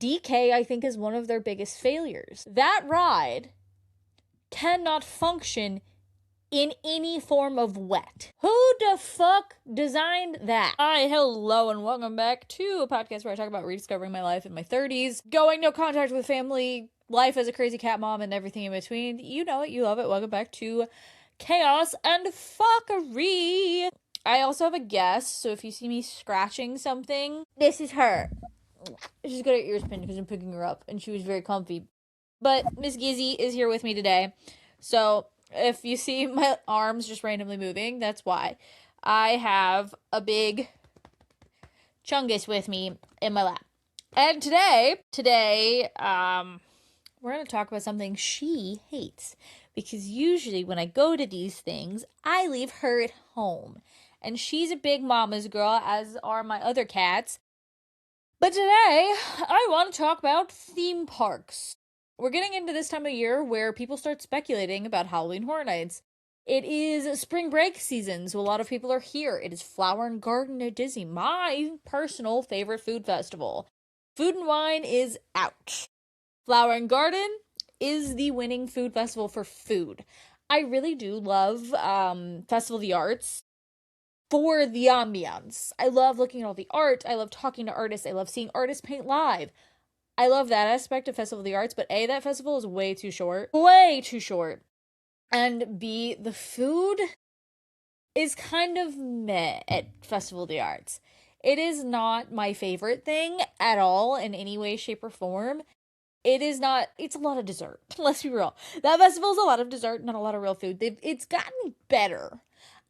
DK, I think, is one of their biggest failures. That ride cannot function in any form of wet. Who the fuck designed that? Hi, hello, and welcome back to a podcast where I talk about rediscovering my life in my 30s, going no contact with family, life as a crazy cat mom, and everything in between. You know it, you love it. Welcome back to Chaos and Fuckery. I also have a guest, so if you see me scratching something, this is her. She's got her ears pinned because I'm picking her up, and she was very comfy. But Miss Gizzy is here with me today, so if you see my arms just randomly moving, that's why. I have a big chungus with me in my lap. And today, we're going to talk about something she hates. Because usually when I go to these things, I leave her at home. And she's a big mama's girl, as are my other cats. But today, I want to talk about theme parks. We're getting into this time of year where people start speculating about Halloween Horror Nights. It is spring break season, so a lot of people are here. It is Flower and Garden at Disney, my personal favorite food festival. Food and Wine is out. Flower and Garden is the winning food festival for food. I really do love Festival of the Arts for the ambiance. I love looking at all the art. I love talking to artists. I love seeing artists paint live. I love that aspect of Festival of the Arts, but A, that festival is way too short. Way too short. And B, the food is kind of meh at Festival of the Arts. It is not my favorite thing at all in any way, shape, or form. It's a lot of dessert. Let's be real. That festival is a lot of dessert, not a lot of real food. It's gotten better.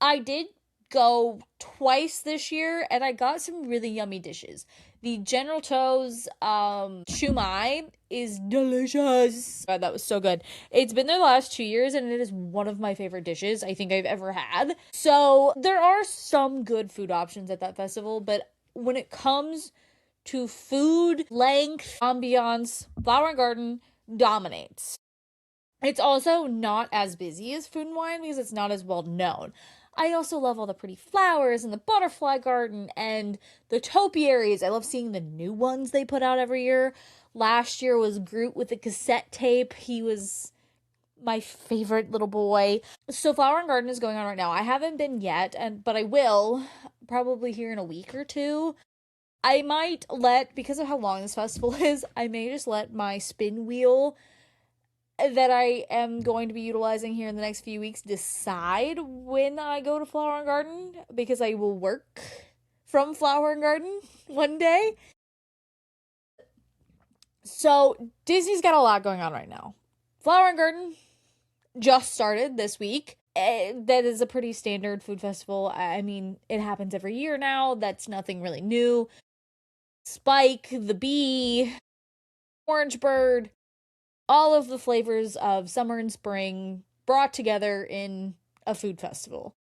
I did go twice this year, and I got some really yummy dishes. The General Tso's shumai is delicious. God, that was so good. It's been there the last 2 years, and it is one of my favorite dishes I think I've ever had. So there are some good food options at that festival, but when it comes to food, length, ambiance, Flower and Garden dominates. It's also not as busy as Food and Wine because it's not as well known. I also love all the pretty flowers and the butterfly garden and the topiaries. I love seeing the new ones they put out every year. Last year was Groot with the cassette tape. He was my favorite little boy. So Flower and Garden is going on right now. I haven't been yet, but I will probably here in a week or two. I might because of how long this festival is, I may just let my spin wheel that I am going to be utilizing here in the next few weeks decide when I go to Flower and Garden, because I will work from Flower and Garden one day. So Disney's got a lot going on right now. Flower and Garden just started this week. That is a pretty standard food festival. I mean, it happens every year now. That's nothing really new. Spike, the Bee, Orange Bird, all of the flavors of summer and spring brought together in a food festival.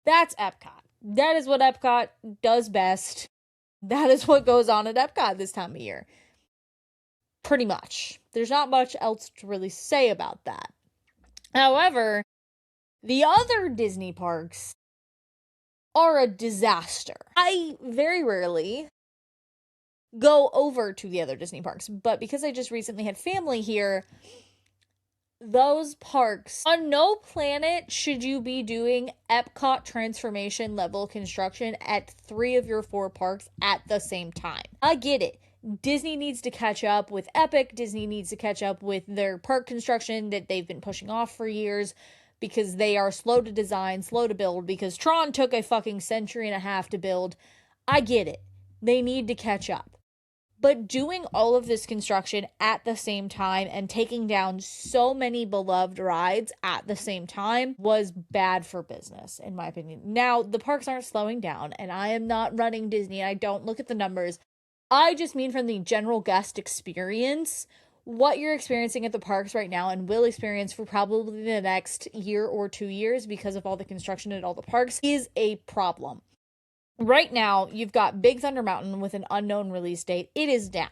That's Epcot. That is what Epcot does best. That is what goes on at Epcot this time of year. Pretty much. There's not much else to really say about that. However, the other Disney parks are a disaster. I very rarely go over to the other Disney parks, but because I just recently had family here, those parks, on no planet should you be doing Epcot transformation level construction at 3 of your 4 parks at the same time. I get it. Disney needs to catch up with Epic. Disney needs to catch up with their park construction that they've been pushing off for years because they are slow to design, slow to build, because Tron took a fucking century and a half to build. I get it. They need to catch up. But doing all of this construction at the same time and taking down so many beloved rides at the same time was bad for business, in my opinion. Now, the parks aren't slowing down, and I am not running Disney. I don't look at the numbers. I just mean from the general guest experience, what you're experiencing at the parks right now and will experience for probably the next year or 2 years because of all the construction at all the parks is a problem. Right now, you've got Big Thunder Mountain with an unknown release date. It is down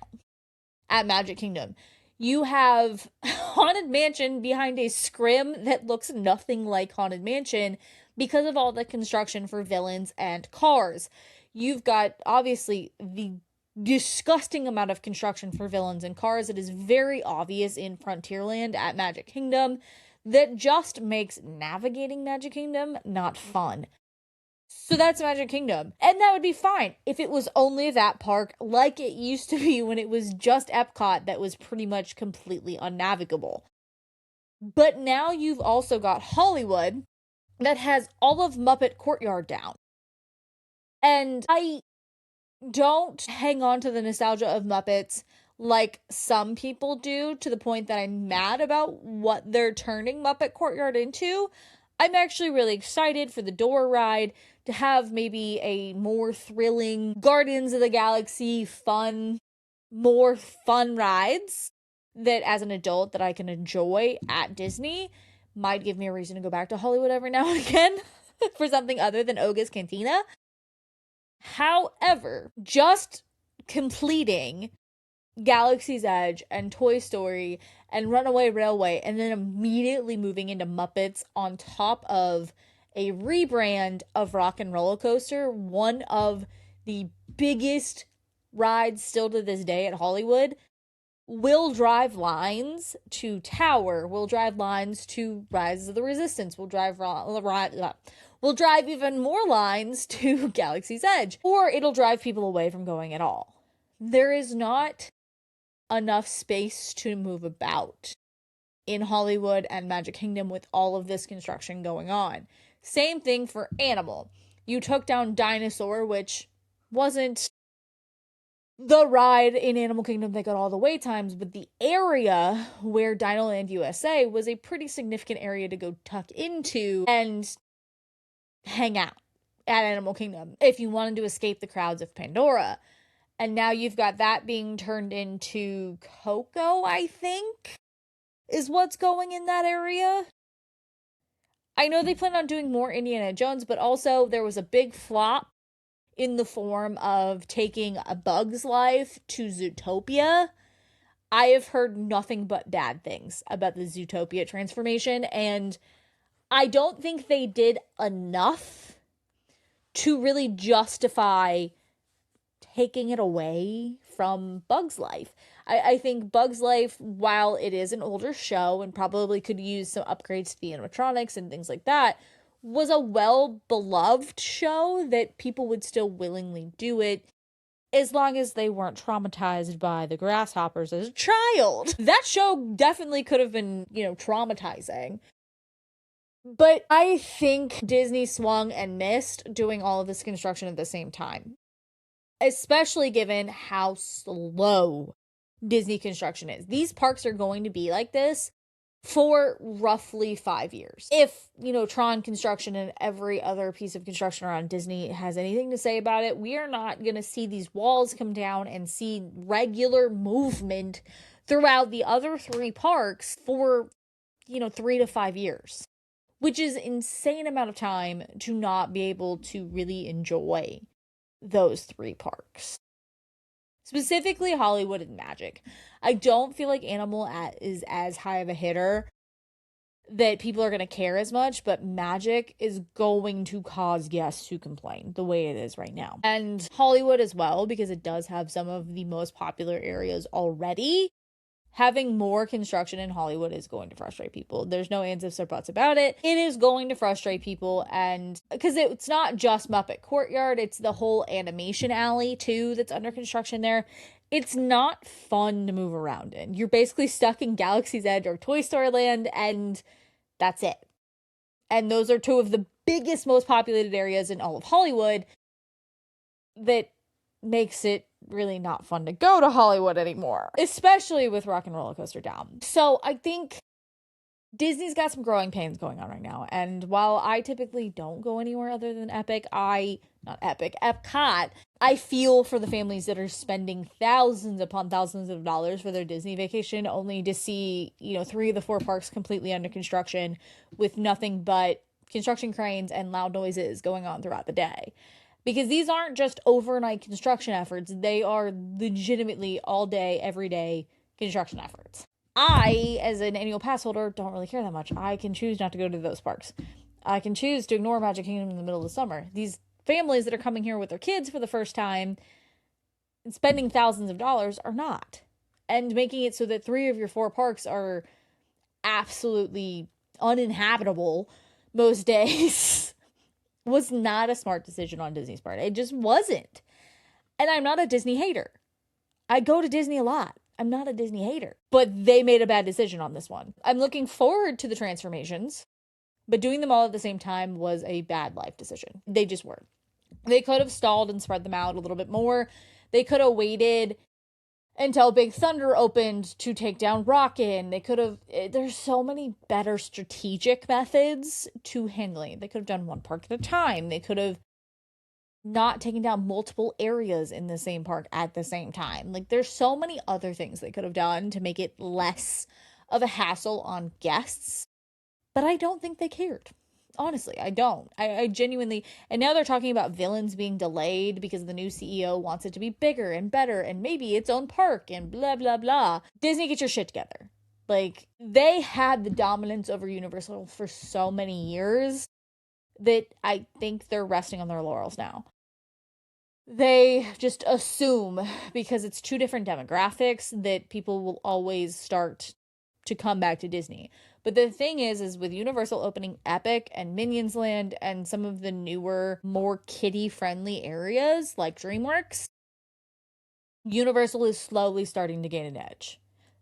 at Magic Kingdom. You have Haunted Mansion behind a scrim that looks nothing like Haunted Mansion because of all the construction for villains and cars. You've got, obviously, the disgusting amount of construction for villains and cars that is very obvious in Frontierland at Magic Kingdom that just makes navigating Magic Kingdom not fun. So that's Magic Kingdom. And that would be fine if it was only that park like it used to be when it was just Epcot that was pretty much completely unnavigable. But now you've also got Hollywood that has all of Muppet Courtyard down. And I don't hang on to the nostalgia of Muppets like some people do, to the point that I'm mad about what they're turning Muppet Courtyard into. I'm actually really excited for the door ride to have maybe a more thrilling Guardians of the Galaxy more fun rides that as an adult that I can enjoy at Disney. Might give me a reason to go back to Hollywood every now and again for something other than Oga's Cantina. However, just completing Galaxy's Edge and Toy Story and Runaway Railway and then immediately moving into Muppets on top of a rebrand of Rock and Roller Coaster, one of the biggest rides still to this day at Hollywood, will drive lines to Tower, will drive lines to Rise of the Resistance, will drive even more lines to Galaxy's Edge, or it'll drive people away from going at all. There is not enough space to move about in Hollywood and Magic Kingdom with all of this construction going on. Same thing for Animal. You took down Dinosaur, which wasn't the ride in Animal Kingdom that got all the wait times, but the area where Dinoland USA was a pretty significant area to go tuck into and hang out at Animal Kingdom if you wanted to escape the crowds of Pandora. And now you've got that being turned into Coco, I think, is what's going in that area. I know they plan on doing more Indiana Jones, but also there was a big flop in the form of taking A Bug's Life to Zootopia. I have heard nothing but bad things about the Zootopia transformation, and I don't think they did enough to really justify taking it away from Bug's Life. I think Bug's Life, while it is an older show and probably could use some upgrades to the animatronics and things like that, was a well-beloved show that people would still willingly do it as long as they weren't traumatized by the grasshoppers as a child. That show definitely could have been, traumatizing. But I think Disney swung and missed doing all of this construction at the same time, especially given how slow Disney construction is. These parks are going to be like this for roughly 5 years. If, Tron construction and every other piece of construction around Disney has anything to say about it, we are not going to see these walls come down and see regular movement throughout the other 3 parks for, 3 to 5 years, which is insane amount of time to not be able to really enjoy those 3 parks. Specifically Hollywood and Magic. I don't feel like Animal is as high of a hitter that people are going to care as much, but Magic is going to cause guests to complain the way it is right now. And Hollywood as well, because it does have some of the most popular areas already. Having more construction in Hollywood is going to frustrate people. There's no ands, ifs, or buts about it. It is going to frustrate people, and because it's not just Muppet Courtyard, it's the whole animation alley too that's under construction there. It's not fun to move around in. You're basically stuck in Galaxy's Edge or Toy Story Land, and that's it. And those are 2 of the biggest, most populated areas in all of Hollywood that makes it really not fun to go to Hollywood anymore, especially with Rock and Roller Coaster down. So I think Disney's got some growing pains going on right now. And while I typically don't go anywhere other than Epcot, I feel for the families that are spending thousands upon thousands of dollars for their Disney vacation only to see, 3 of the 4 parks completely under construction with nothing but construction cranes and loud noises going on throughout the day. Because these aren't just overnight construction efforts. They are legitimately all day, every day construction efforts. I, as an annual pass holder, don't really care that much. I can choose not to go to those parks. I can choose to ignore Magic Kingdom in the middle of the summer. These families that are coming here with their kids for the first time, spending thousands of dollars are not. And making it so that 3 of your 4 parks are absolutely uninhabitable most days was not a smart decision on Disney's part. It just wasn't. And I'm not a Disney hater. I go to Disney a lot. I'm not a Disney hater. But they made a bad decision on this one. I'm looking forward to the transformations, but doing them all at the same time was a bad life decision. They just were. They could have stalled and spread them out a little bit more. They could have waited until Big Thunder opened to take down Rockin'. They could have, there's so many better strategic methods to handling it. They could have done one park at a time. They could have not taken down multiple areas in the same park at the same time. Like, there's so many other things they could have done to make it less of a hassle on guests. But I don't think they cared. Honestly, I don't. I genuinely, and now they're talking about villains being delayed because the new CEO wants it to be bigger and better and maybe its own park and blah, blah, blah. Disney, get your shit together. Like, they had the dominance over Universal for so many years that I think they're resting on their laurels now. They just assume, because it's 2 different demographics, that people will always start to come back to Disney. But the thing is with Universal opening Epic and Minions Land and some of the newer, more kiddie-friendly areas like DreamWorks, Universal is slowly starting to gain an edge.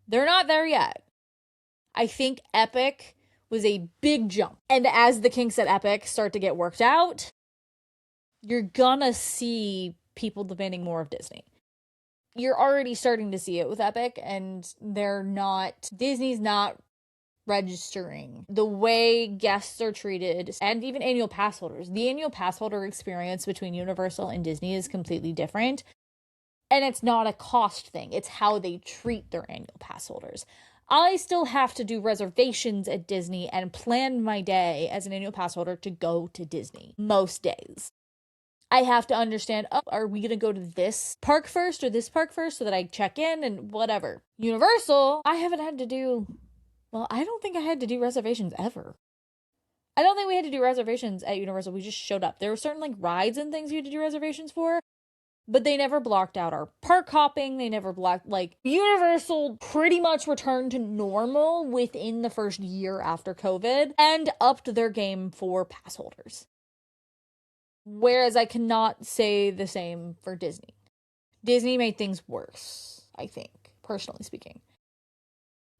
They're not there yet. I think Epic was a big jump. And as the kinks at Epic start to get worked out, you're gonna see people demanding more of Disney. You're already starting to see it with Epic, and Disney's not registering the way guests are treated, and even annual pass holders. The annual pass holder experience between Universal and Disney is completely different. And it's not a cost thing. It's how they treat their annual pass holders. I still have to do reservations at Disney and plan my day as an annual pass holder to go to Disney most days. I have to understand, are we going to go to this park first or this park first so that I check in and whatever. Universal, I haven't had to do, well, I don't think I had to do reservations ever. I don't think we had to do reservations at Universal. We just showed up. There were certain rides and things you had to do reservations for, but they never blocked out our park hopping. They never blocked, Universal pretty much returned to normal within the first year after COVID and upped their game for pass holders. Whereas I cannot say the same for Disney. Disney made things worse, I think, personally speaking.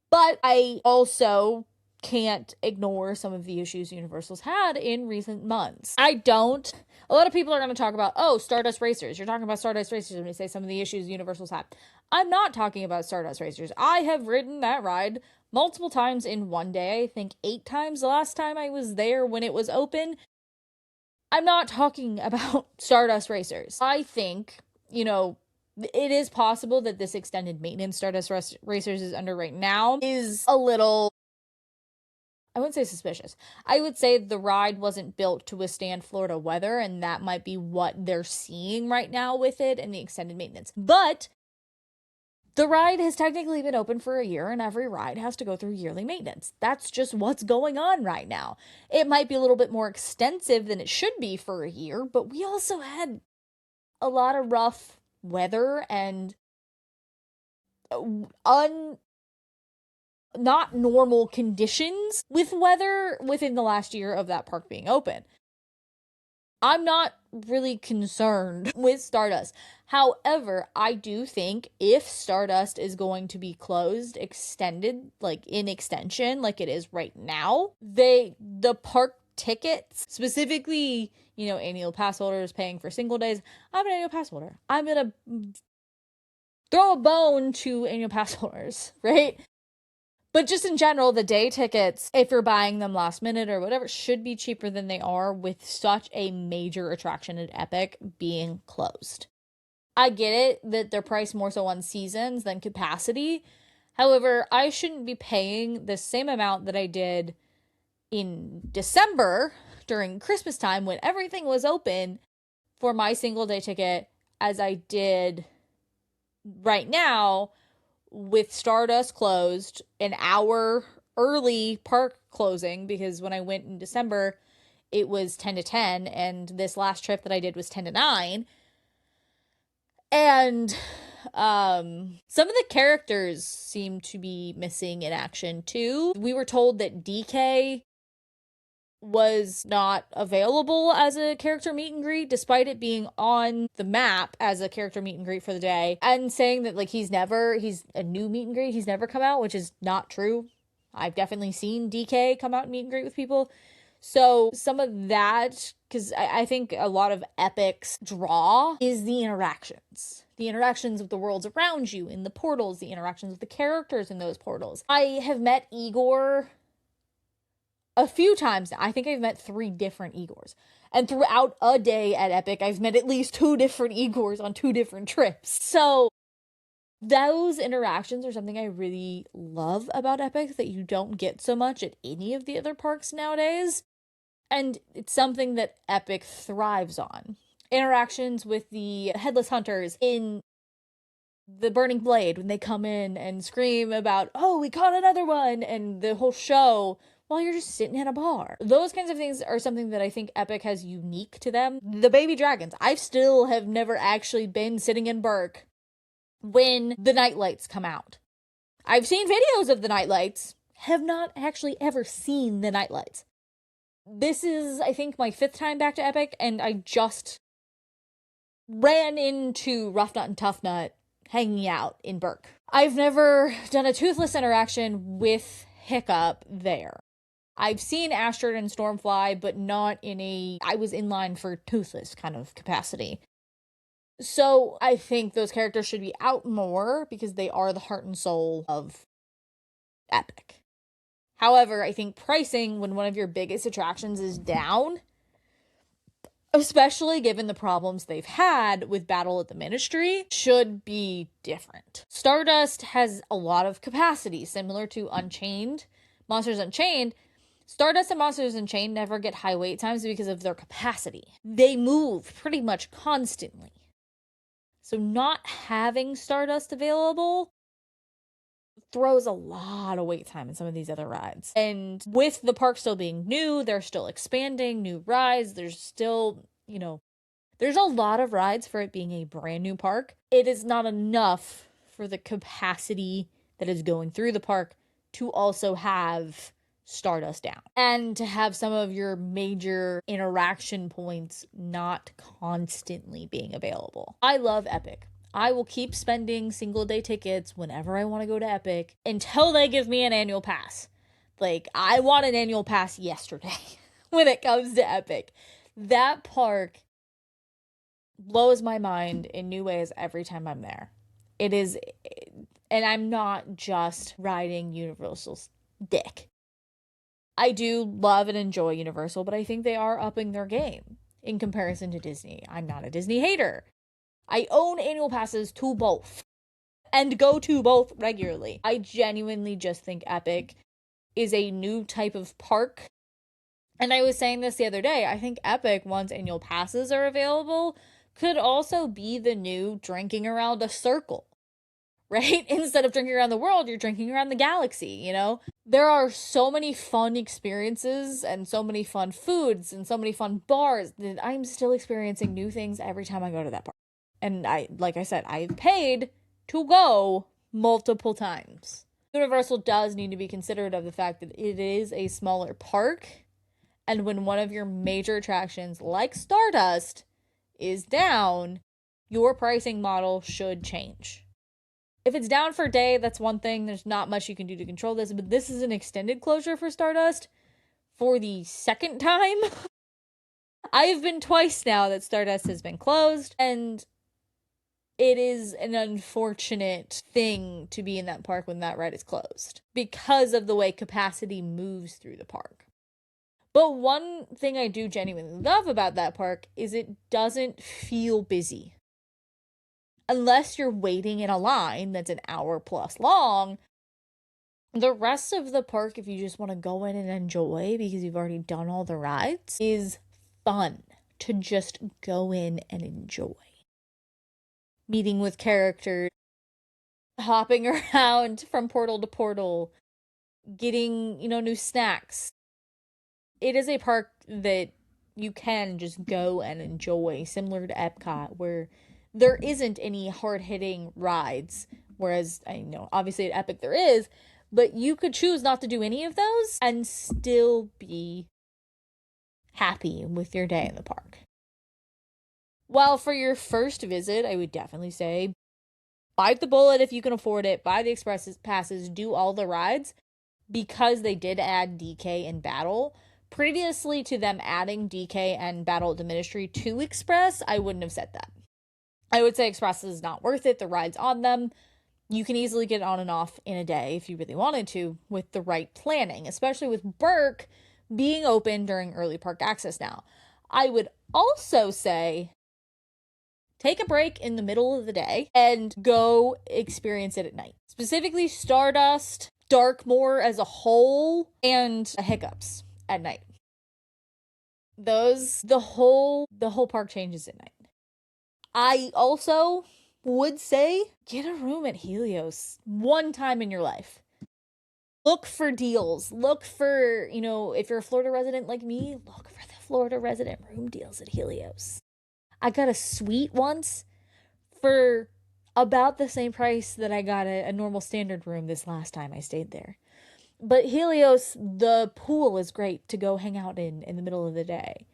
But I also can't ignore some of the issues Universal's had in recent months. A lot of people are going to talk about, Stardust Racers. You're talking about Stardust Racers when you say some of the issues Universal's had. I'm not talking about Stardust Racers. I have ridden that ride multiple times in one day. I think 8 times the last time I was there when it was open. I'm not talking about Stardust Racers. I think, it is possible that this extended maintenance Stardust Racers is under right now is a little, I wouldn't say suspicious. I would say the ride wasn't built to withstand Florida weather, and that might be what they're seeing right now with it and the extended maintenance. But the ride has technically been open for a year, and every ride has to go through yearly maintenance. That's just what's going on right now. It might be a little bit more extensive than it should be for a year, but we also had a lot of rough weather and not normal conditions with weather within the last year of that park being open. I'm not really concerned with Stardust. However, I do think if Stardust is going to be closed, extended, in extension, like it is right now, the park tickets, specifically, annual pass holders paying for single days, I'm an annual pass holder. I'm going to throw a bone to annual pass holders, right? But just in general, the day tickets, if you're buying them last minute or whatever, should be cheaper than they are with such a major attraction at Epic being closed. I get it that they're priced more so on seasons than capacity. However, I shouldn't be paying the same amount that I did in December during Christmas time when everything was open for my single day ticket as I did right now with Stardust closed, an hour early park closing, because when I went in December, it was 10 to 10, and this last trip that I did was 10 to 9. And some of the characters seem to be missing in action too. We were told that DK was not available as a character meet and greet despite it being on the map as a character meet and greet for the day, and saying that like he's a new meet and greet, he's never come out, which is not true. I've definitely seen DK come out and meet and greet with people. So some of that, because I think a lot of Epic's draw is the interactions. The interactions with the worlds around you in the portals, the interactions with the characters in those portals. I have met Igor a few times. I think I've met 3 different Igors. And throughout a day at Epic, I've met at least 2 different Igors on 2 different trips. So those interactions are something I really love about Epic that you don't get so much at any of the other parks nowadays. And it's something that Epic thrives on. Interactions with the headless hunters in the Burning Blade when they come in and scream about, oh, we caught another one, and the whole show while you're just sitting at a bar. Those kinds of things are something that I think Epic has unique to them. The baby dragons. I still have never actually been sitting in Burke when the nightlights come out. I've seen videos of the nightlights, have not actually ever seen the nightlights. This is, I think, my 5th time back to Epic, and I just ran into Rough Nut and Tough Nut hanging out in Burke. I've never done a Toothless interaction with Hiccup there. I've seen Astrid and Stormfly, but not in I was in line for Toothless kind of capacity. So I think those characters should be out more because they are the heart and soul of Epic. However, I think pricing when one of your biggest attractions is down, especially given the problems they've had with Battle at the Ministry, should be different. Stardust has a lot of capacity, similar to Unchained. Monsters Unchained, Stardust and Monsters Unchained never get high wait times because of their capacity. They move pretty much constantly. So not having Stardust available throws a lot of wait time in some of these other rides. And with the park still being new, they're still expanding new rides. There's still, there's a lot of rides for it being a brand new park. It is not enough for the capacity that is going through the park to also have Stardust down and to have some of your major interaction points not constantly being available. I love Epic. I will keep spending single day tickets whenever I want to go to Epic until they give me an annual pass. Like, I want an annual pass yesterday when it comes to Epic. That park blows my mind in new ways every time I'm there. It is, and I'm not just riding Universal's dick. I do love and enjoy Universal, but I think they are upping their game in comparison to Disney. I'm not a Disney hater. I own annual passes to both and go to both regularly. I genuinely just think Epic is a new type of park. And I was saying this the other day. I think Epic, once annual passes are available, could also be the new drinking around a circle, right? Instead of drinking around the world, you're drinking around the galaxy, There are so many fun experiences and so many fun foods and so many fun bars that I'm still experiencing new things every time I go to that park. And like I said, I've paid to go multiple times. Universal does need to be considerate of the fact that it is a smaller park. And when one of your major attractions, like Stardust, is down, your pricing model should change. If it's down for a day, that's one thing. There's not much you can do to control this. But this is an extended closure for Stardust for the 2nd time. I have been twice now that Stardust has been closed. And it is an unfortunate thing to be in that park when that ride is closed because of the way capacity moves through the park. But one thing I do genuinely love about that park is it doesn't feel busy. Unless you're waiting in a line that's an hour plus long, the rest of the park, if you just want to go in and enjoy because you've already done all the rides, is fun to just go in and enjoy. Meeting with characters, hopping around from portal to portal, getting, new snacks. It is a park that you can just go and enjoy, similar to Epcot, where there isn't any hard-hitting rides, whereas I know obviously at Epic there is, but you could choose not to do any of those and still be happy with your day in the park. While for your first visit, I would definitely say bite the bullet if you can afford it, buy the express passes, do all the rides, because they did add DK and Battle. Previously to them adding DK and Battle at the Ministry to Express, I wouldn't have said that. I would say Express is not worth it. The rides on them, you can easily get on and off in a day if you really wanted to with the right planning, especially with Burke being open during early park access now. I would also say take a break in the middle of the day and go experience it at night. Specifically Stardust, Darkmoor as a whole, and Hiccups at night. The whole park changes at night. I also would say get a room at Helios one time in your life. Look for deals. Look for, if you're a Florida resident like me, look for the Florida resident room deals at Helios. I got a suite once for about the same price that I got a normal standard room this last time I stayed there. But Helios, the pool is great to go hang out in the middle of the day.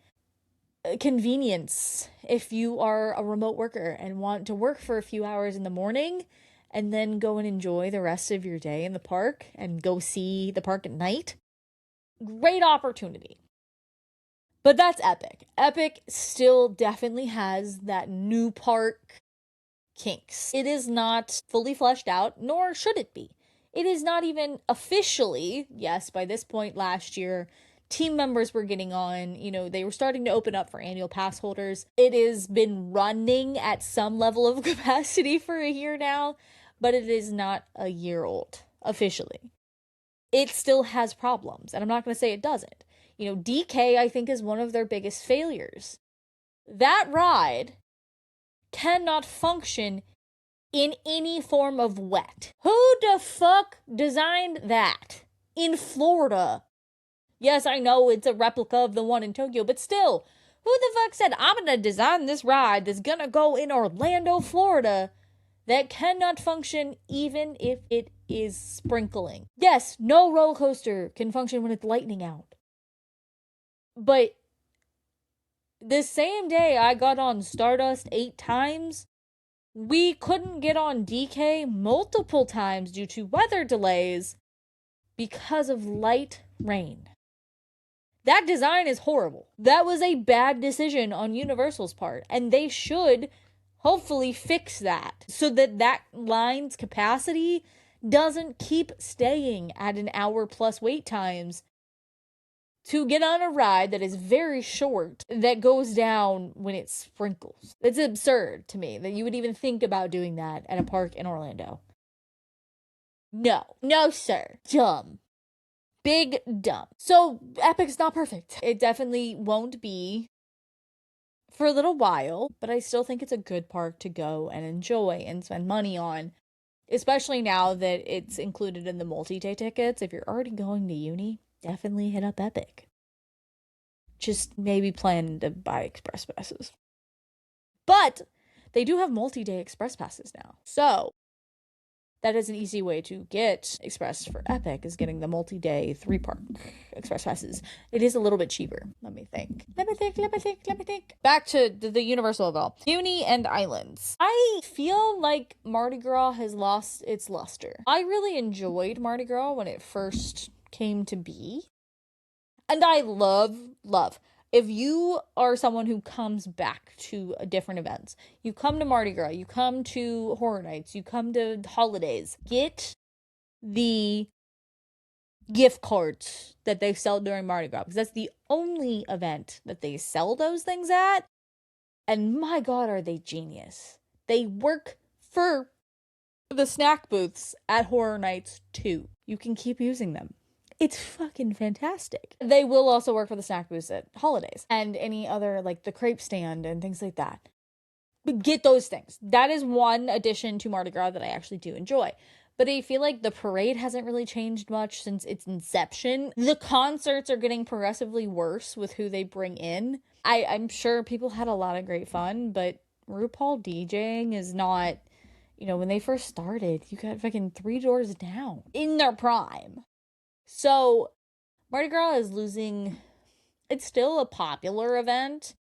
Convenience, if you are a remote worker and want to work for a few hours in the morning and then go and enjoy the rest of your day in the park and go see the park at night, great opportunity. But that's Epic. Epic still definitely has that new park kinks. It is not fully fleshed out, nor should it be. It is not even officially, yes, by this point last year, team members were getting on, they were starting to open up for annual pass holders. It has been running at some level of capacity for a year now, but it is not a year old, officially. It still has problems, and I'm not going to say it doesn't. DK, I think, is one of their biggest failures. That ride cannot function in any form of wet. Who the fuck designed that? In Florida. Yes, I know it's a replica of the one in Tokyo, but still, who the fuck said, I'm gonna design this ride that's gonna go in Orlando, Florida, that cannot function even if it is sprinkling? Yes, no roller coaster can function when it's lightning out. But the same day I got on Stardust 8 times, we couldn't get on DK multiple times due to weather delays because of light rain. That design is horrible. That was a bad decision on Universal's part, and they should hopefully fix that so that line's capacity doesn't keep staying at an hour plus wait times to get on a ride that is very short that goes down when it sprinkles. It's absurd to me that you would even think about doing that at a park in Orlando. No, sir. Dumb. Big dumb. So Epic's not perfect. It definitely won't be for a little while, but I still think it's a good park to go and enjoy and spend money on, especially now that it's included in the multi-day tickets. If you're already going to uni, definitely hit up Epic. Just maybe plan to buy express passes. But they do have multi-day express passes now. So that is an easy way to get express for Epic, is getting the multi-day 3-park express passes. It is a little bit cheaper. Let me think. Back to the Universal of all. Uni and Islands. I feel like Mardi Gras has lost its luster. I really enjoyed Mardi Gras when it first came to be. And I love. If you are someone who comes back to different events, you come to Mardi Gras, you come to Horror Nights, you come to holidays, get the gift cards that they sell during Mardi Gras, because that's the only event that they sell those things at. And my God, are they genius. They work for the snack booths at Horror Nights too. You can keep using them. It's fucking fantastic. They will also work for the snack booths at holidays and any other, like the crepe stand and things like that. But get those things. That is one addition to Mardi Gras that I actually do enjoy. But I feel like the parade hasn't really changed much since its inception. The concerts are getting progressively worse with who they bring in. I'm sure people had a lot of great fun, but RuPaul DJing is not, when they first started, you got fucking 3 doors down in their prime. So Mardi Gras is losing. It's still a popular event,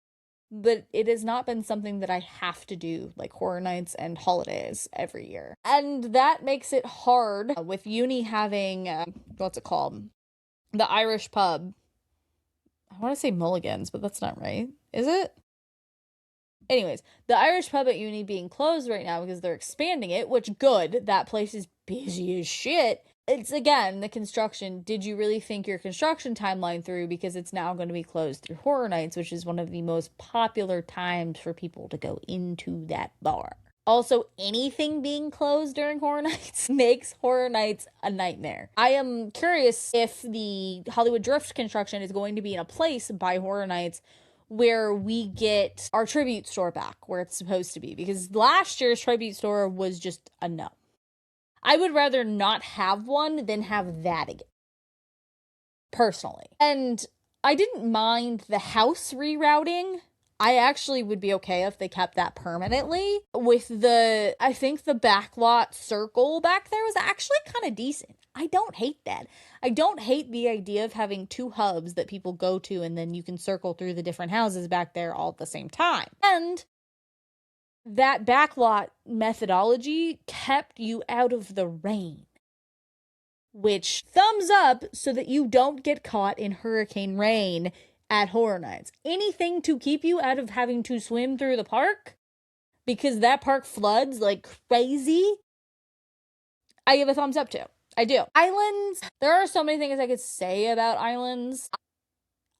but it has not been something that I have to do like horror nights and holidays every year. And that makes it hard with uni having, what's it called? The Irish pub. I want to say Mulligan's, but that's not right. Is it? Anyways, the Irish pub at uni being closed right now because they're expanding it, which good. That place is busy as shit. It's, again, the construction. Did you really think your construction timeline through? Because it's now going to be closed through Horror Nights, which is one of the most popular times for people to go into that bar. Also, anything being closed during Horror Nights makes Horror Nights a nightmare. I am curious if the Hollywood Drift construction is going to be in a place by Horror Nights where we get our tribute store back where it's supposed to be, because last year's tribute store was just a no. I would rather not have one than have that again, personally. And I didn't mind the house rerouting. I actually would be okay if they kept that permanently. I think the backlot circle back there was actually kind of decent. I don't hate that. I don't hate the idea of having 2 hubs that people go to and then you can circle through the different houses back there all at the same time. And that backlot methodology kept you out of the rain. Which, thumbs up so that you don't get caught in hurricane rain at Horror Nights. Anything to keep you out of having to swim through the park, because that park floods like crazy, I give a thumbs up to. I do. Islands, there are so many things I could say about islands.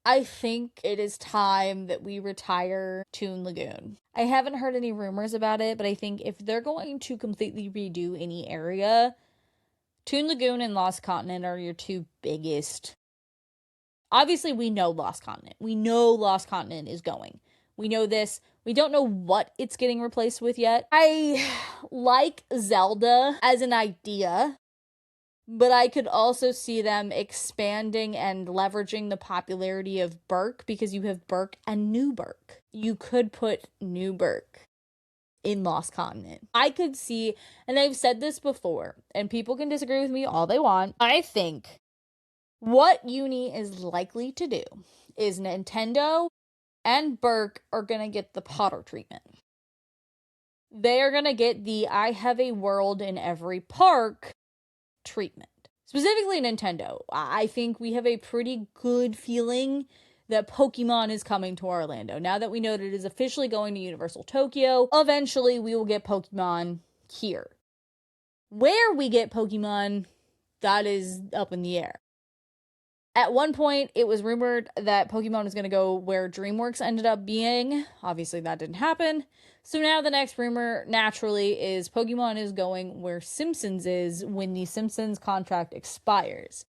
I think it is time that we retire Toon Lagoon. I haven't heard any rumors about it, but I think if they're going to completely redo any area, Toon Lagoon and Lost Continent are your 2 biggest. Obviously, we know Lost Continent. We know Lost Continent is going. We know this. We don't know what it's getting replaced with yet. I like Zelda as an idea, but I could also see them expanding and leveraging the popularity of Berk, because you have Berk and New Berk. You could put New Berk in Lost Continent. I could see, and I've said this before, and people can disagree with me all they want, I think what uni is likely to do is Nintendo and Berk are going to get the Potter treatment. They are going to get the I have a world in every park treatment. Specifically Nintendo. I think we have a pretty good feeling that Pokemon is coming to Orlando. Now that we know that it is officially going to Universal Tokyo, eventually we will get Pokemon here. Where we get Pokemon, that is up in the air. At one point, it was rumored that Pokemon was going to go where DreamWorks ended up being. Obviously, that didn't happen. So now the next rumor, naturally, is Pokemon is going where Simpsons is when the Simpsons contract expires.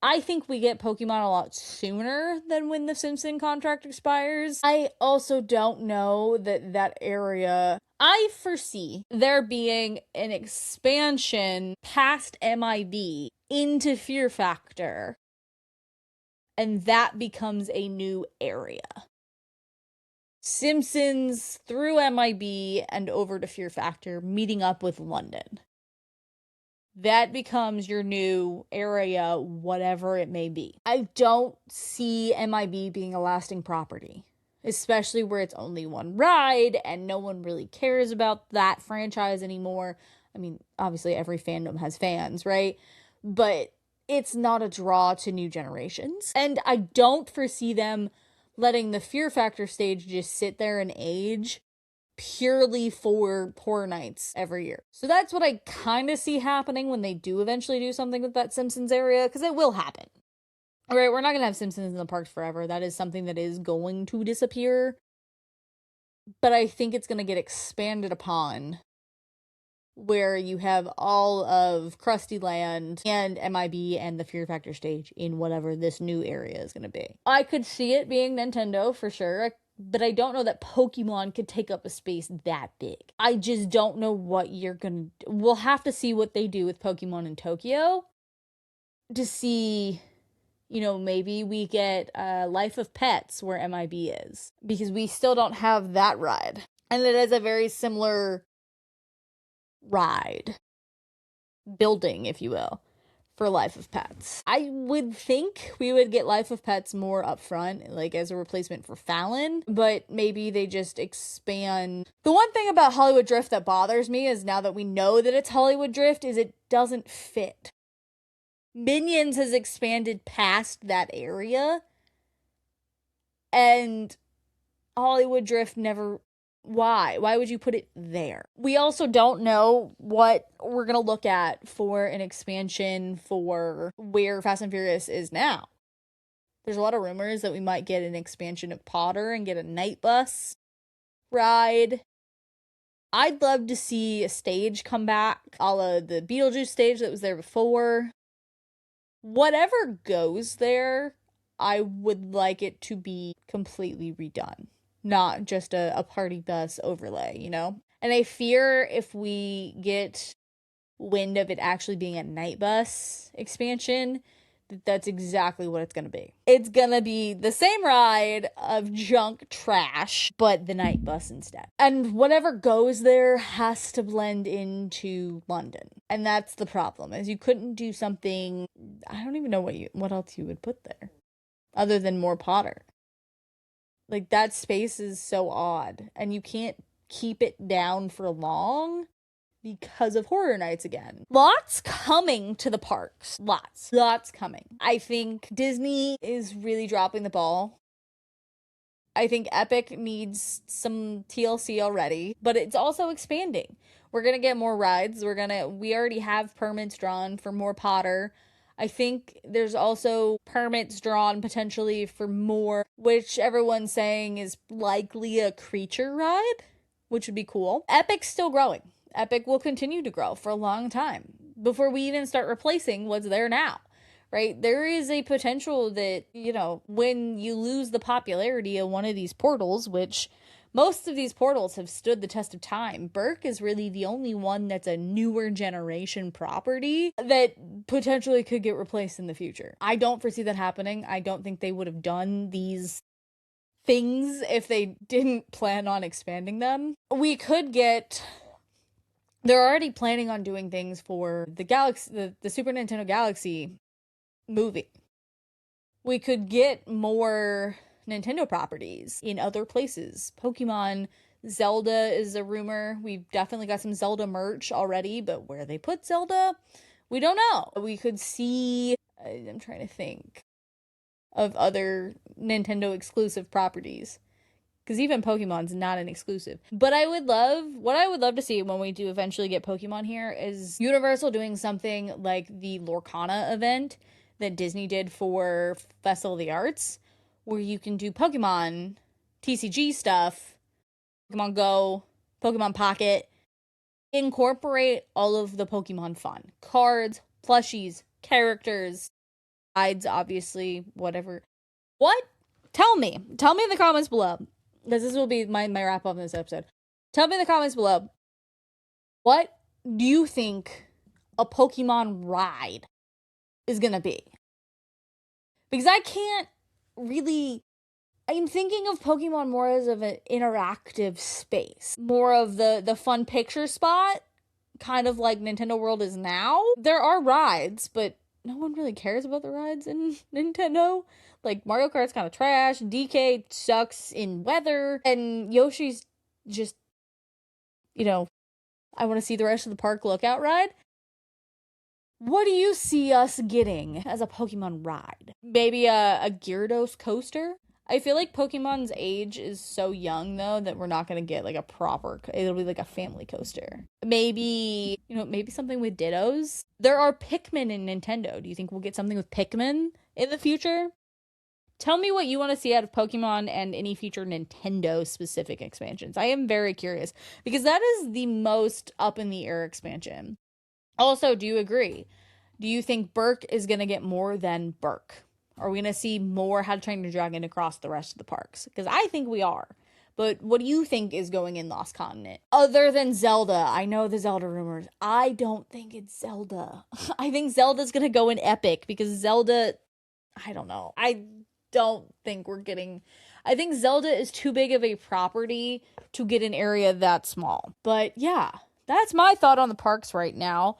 I think we get Pokemon a lot sooner than when the Simpson contract expires. I also don't know that area. I foresee there being an expansion past MIB into Fear Factor, and that becomes a new area. Simpsons through MIB and over to Fear Factor, meeting up with London. That becomes your new area, whatever it may be. I don't see MIB being a lasting property, especially where it's only one ride and no one really cares about that franchise anymore. I mean, obviously every fandom has fans, right? But it's not a draw to new generations. And I don't foresee them letting the Fear Factor stage just sit there and age purely for Horror Nights every year. So that's what I kind of see happening when they do eventually do something with that Simpsons area, because it will happen. All right, we're not going to have Simpsons in the parks forever. That is something that is going to disappear. But I think it's going to get expanded upon, where you have all of Krusty Land and MIB and the Fear Factor stage in whatever this new area is going to be. I could see it being Nintendo for sure, but I don't know that Pokemon could take up a space that big. I just don't know what you're going to do. We'll have to see what they do with Pokemon in Tokyo to see, maybe we get Life of Pets where MIB is, because we still don't have that ride. And it has a very similar ride, building, if you will, for Life of Pets. I would think we would get Life of Pets more upfront, like as a replacement for Fallon, but maybe they just expand. The one thing about Hollywood Drift that bothers me is now that we know that it's Hollywood Drift is it doesn't fit. Minions has expanded past that area, and Hollywood Drift never. Why? Why would you put it there? We also don't know what we're going to look at for an expansion for where Fast and Furious is now. There's a lot of rumors that we might get an expansion of Potter and get a night bus ride. I'd love to see a stage come back, a la the Beetlejuice stage that was there before. Whatever goes there, I would like it to be completely redone. Not just a party bus overlay, you know? And I fear if we get wind of it actually being a night bus expansion, that's exactly what it's gonna be. It's gonna be the same ride of junk trash, but the night bus instead. And whatever goes there has to blend into London. And that's the problem, is you couldn't do something, I don't even know what else you would put there, other than more Potter. Like, that space is so odd, and you can't keep it down for long because of Horror Nights again. Lots coming to the parks. Lots coming. I think Disney is really dropping the ball. I think Epic needs some TLC already, but it's also expanding. We're gonna get more rides. We already have permits drawn for more Potter. I think there's also permits drawn potentially for more, which everyone's saying is likely a creature ride, which would be cool. Epic's still growing. Epic will continue to grow for a long time before we even start replacing what's there now, right? There is a potential that, when you lose the popularity of one of these portals, which most of these portals have stood the test of time. Burke is really the only one that's a newer generation property that potentially could get replaced in the future. I don't foresee that happening. I don't think they would have done these things if they didn't plan on expanding them. They're already planning on doing things for the Super Nintendo Galaxy movie. We could get more Nintendo properties in other places. Pokemon, Zelda is a rumor. We've definitely got some Zelda merch already, but where they put Zelda, we don't know. We could see, I'm trying to think of other Nintendo exclusive properties, because even Pokemon's not an exclusive. But what I would love to see when we do eventually get Pokemon here is Universal doing something like the Lorcana event that Disney did for Festival of the Arts, where you can do Pokemon TCG stuff, Pokemon Go, Pokemon Pocket, incorporate all of the Pokemon fun. Cards, plushies, characters, guides, obviously, whatever. What? Tell me in the comments below, because this will be my wrap up in this episode. Tell me in the comments below, what do you think a Pokemon ride is gonna be? Because I'm thinking of Pokemon more as of an interactive space. More of the fun picture spot, kind of like Nintendo World is now. There are rides, but no one really cares about the rides in Nintendo. Like, Mario Kart's kind of trash, DK sucks in weather, and Yoshi's just, I want to see the rest of the park lookout ride. What do you see us getting as a Pokemon ride? Maybe a Gyarados coaster? I feel like Pokemon's age is so young, though, that we're not going to get, like, it'll be like a family coaster. Maybe something with Dittos. There are Pikmin in Nintendo. Do you think we'll get something with Pikmin in the future? Tell me what you want to see out of Pokemon and any future Nintendo-specific expansions. I am very curious, because that is the most up-in-the-air expansion. Also, do you agree? Do you think Burke is going to get more than Burke? Are we going to see more How to Train Your Dragon across the rest of the parks? Because I think we are. But what do you think is going in Lost Continent? Other than Zelda, I know the Zelda rumors. I don't think it's Zelda. I think Zelda's going to go in Epic, because Zelda, I don't know. I don't think we're getting... I think Zelda is too big of a property to get an area that small. But yeah, that's my thought on the parks right now.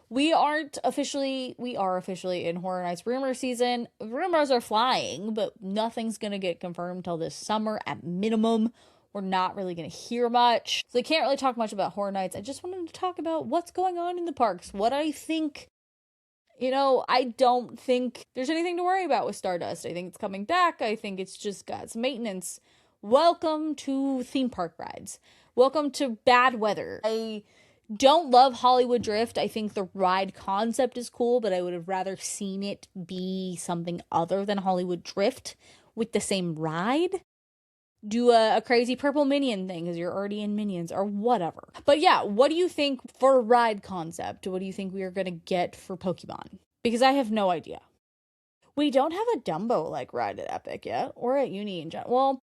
We are officially in Horror Nights rumor season. Rumors are flying, but nothing's gonna get confirmed till this summer at minimum. We're not really gonna hear much. So I can't really talk much about Horror Nights. I just wanted to talk about what's going on in the parks, what I think. I don't think there's anything to worry about with Stardust. I think it's coming back. I think it's just got some maintenance. Welcome to theme park rides. Welcome to bad weather. I don't love Hollywood Drift. I think the ride concept is cool, but I would have rather seen it be something other than Hollywood Drift with the same ride. Do a crazy purple minion thing because you're already in Minions or whatever. But yeah, what do you think for ride concept? What do you think we are going to get for Pokemon? Because I have no idea. We don't have a Dumbo like ride at Epic yet or at Uni in general. Well,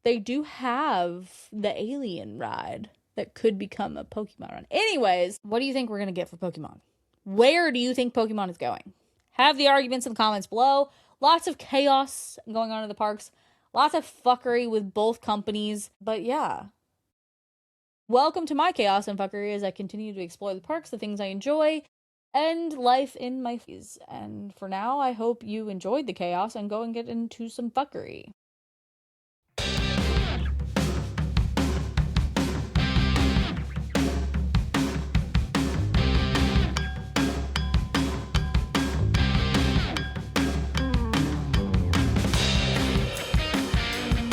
they do have the alien ride that could become a Pokemon ride. Anyways, what do you think we're going to get for Pokemon? Where do you think Pokemon is going? Have the arguments in the comments below. Lots of chaos going on in the parks. Lots of fuckery with both companies. But yeah. Welcome to my chaos and fuckery as I continue to explore the parks, the things I enjoy, and life in my phase. And for now, I hope you enjoyed the chaos and go and get into some fuckery.